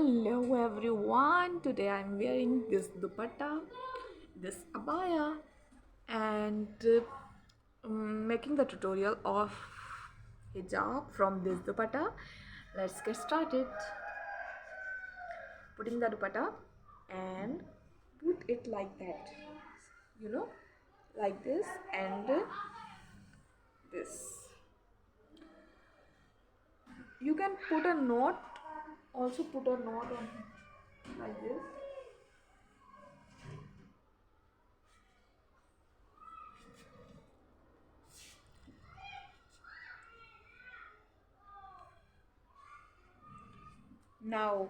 Hello everyone, today I'm wearing this dupatta, this abaya, and making the tutorial of hijab from this dupatta. Let's get started. Putting the dupatta and put it like that, you know, like this and this. You can put a knot, also put a knot on like this. Now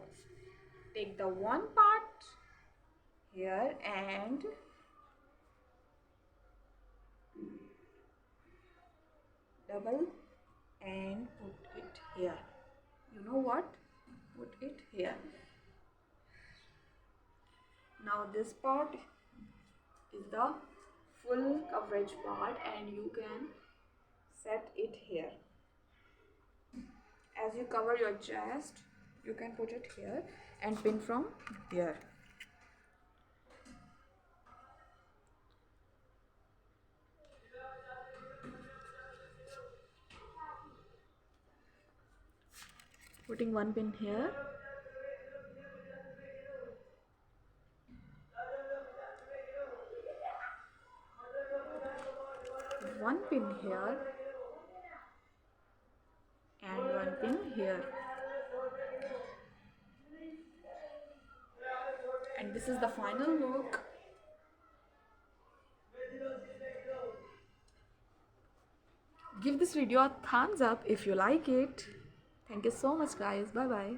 take the one part here and double and put it here. You know what? Put it here. Now this part is the full coverage part and you can set it here. As you cover your chest, you can put it here and pin from there. Putting one pin here, one pin here and one pin here, and this is the final look. Give this video a thumbs up if you like it. Thank you so much guys. Bye bye.